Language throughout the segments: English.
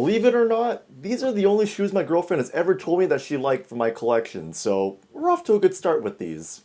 Believe it or not, these are the only shoes my girlfriend has ever told me that she liked from my collection, so we're off to a good start with these.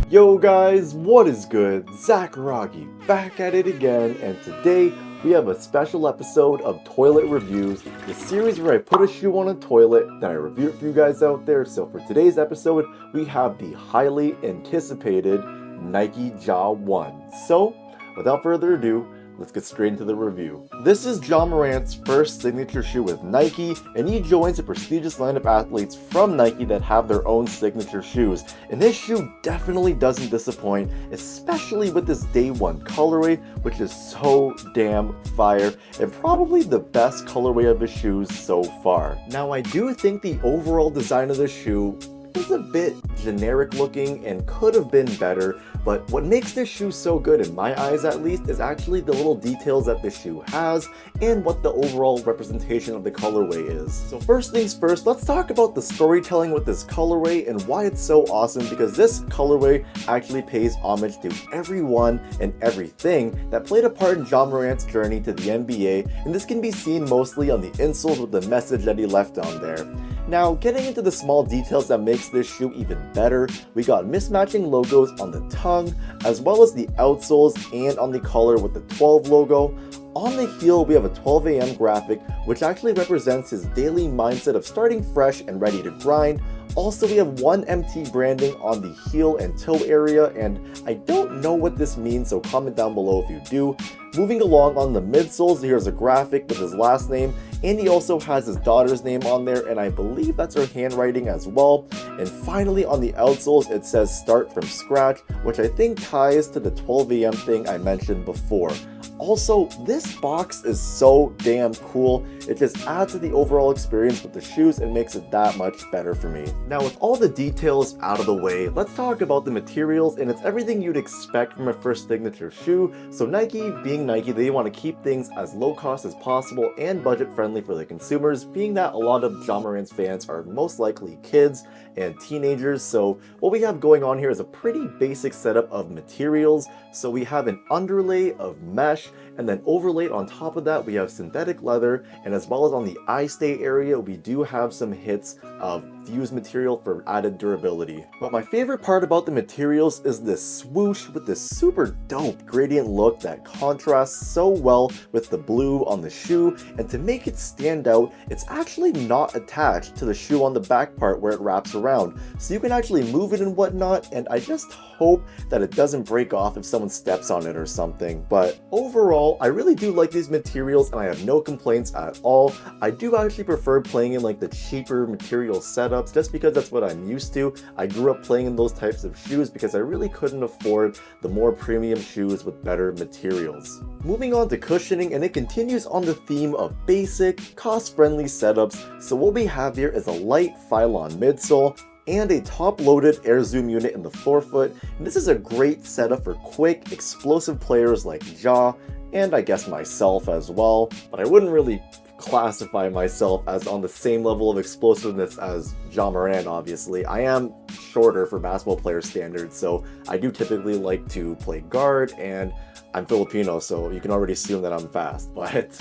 Yo guys, what is good? Zakaragi back at it again, and today we have a special episode of Toilet Reviews, the series where I put a shoe on a toilet, then I review it for you guys out there. So for today's episode, we have the highly anticipated Nike Ja 1. So, without further ado, let's get straight into the review. This is Ja Morant's first signature shoe with Nike, and he joins a prestigious line of athletes from Nike that have their own signature shoes. And this shoe definitely doesn't disappoint, especially with this day one colorway, which is so damn fire, and probably the best colorway of his shoes so far. Now, I do think the overall design of the shoe is a bit generic looking and could have been better, but what makes this shoe so good, in my eyes at least, is actually the little details that the shoe has and what the overall representation of the colorway is. So first things first, let's talk about the storytelling with this colorway and why it's so awesome, because this colorway actually pays homage to everyone and everything that played a part in Ja Morant's journey to the NBA, and this can be seen mostly on the insoles with the message that he left on there. Now, getting into the small details that makes this shoe even better, we got mismatching logos on the tongue, as well as the outsoles and on the collar with the 12 logo. On the heel, we have a 12 a.m. graphic, which actually represents his daily mindset of starting fresh and ready to grind. Also, we have 1MT branding on the heel and toe area, and I don't know what this means, so comment down below if you do. Moving along on the midsoles, here's a graphic with his last name, and he also has his daughter's name on there, and I believe that's her handwriting as well. And finally, on the outsoles, it says start from scratch, which I think ties to the 12 a.m. thing I mentioned before. Also, this box is so damn cool. It just adds to the overall experience with the shoes and makes it that much better for me. Now, with all the details out of the way, let's talk about the materials, and it's everything you'd expect from a first signature shoe. So Nike, being Nike, they want to keep things as low cost as possible and budget friendly for the consumers, being that a lot of Ja Morant's fans are most likely kids and teenagers. So what we have going on here is a pretty basic setup of materials. So we have an underlay of mesh, and then overlaid on top of that we have synthetic leather, and as well as on the eye stay area we do have some hits of fused material for added durability. But my favorite part about the materials is this swoosh with this super dope gradient look that contrasts so well with the blue on the shoe, and to make it stand out, it's actually not attached to the shoe on the back part where it wraps around, so you can actually move it and whatnot, and I just hope that it doesn't break off if someone steps on it or something. But overall, I really do like these materials and I have no complaints at all. I do actually prefer playing in like the cheaper material setups just because that's what I'm used to. I grew up playing in those types of shoes because I really couldn't afford the more premium shoes with better materials. Moving on to cushioning, and it continues on the theme of basic, cost-friendly setups. So what we have here is a light Phylon midsole and a top-loaded air zoom unit in the forefoot. And this is a great setup for quick, explosive players like Ja, and I guess myself as well, but I wouldn't really classify myself as on the same level of explosiveness as Ja Morant, obviously. I am shorter for basketball player standards, so I do typically like to play guard, and I'm Filipino, so you can already assume that I'm fast. But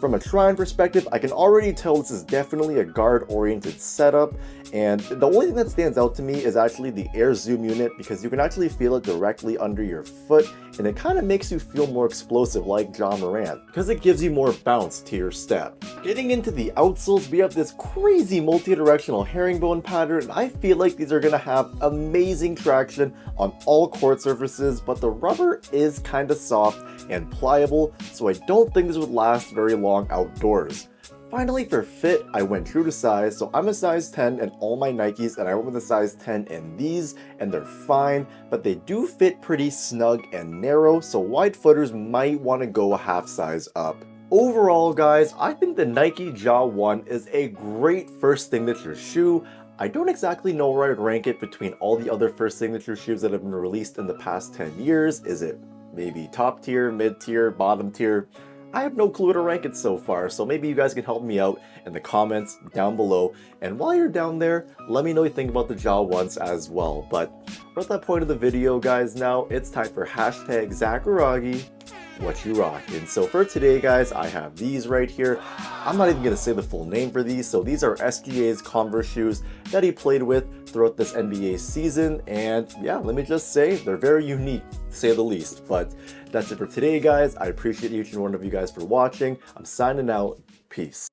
from a try-on perspective, I can already tell this is definitely a guard-oriented setup, and the only thing that stands out to me is actually the air zoom unit, because you can actually feel it directly under your foot, and it kind of makes you feel more explosive like Ja Morant, because it gives you more bounce to your step. Getting into the outsoles, we have this crazy multi-directional herringbone pattern, and I feel like these are going to have amazing traction on all court surfaces, but the rubber is kind of soft and pliable, so I don't think this would last very long outdoors. Finally, for fit, I went true to size, so I'm a size 10 in all my Nikes, and I went with a size 10 in these, and they're fine, but they do fit pretty snug and narrow, so wide footers might want to go a half size up. Overall, guys, I think the Nike Ja 1 is a great first signature shoe. I don't exactly know where I'd rank it between all the other first signature shoes that have been released in the past 10 years. Is it maybe top tier, mid tier, bottom tier? I have no clue to rank it so far, so maybe you guys can help me out in the comments down below. And while you're down there, let me know what you think about the Ja 1s as well. But we're at that point of the video, guys, now. It's time for hashtag Zakaragi. what you rockin'. So for today, guys, I have these right here. I'm not even gonna say the full name for these. So these are SGA's Converse shoes that he played with throughout this NBA season. And yeah, let me just say, they're very unique, to say the least. But that's it for today, guys. I appreciate each and one of you guys for watching. I'm signing out. Peace.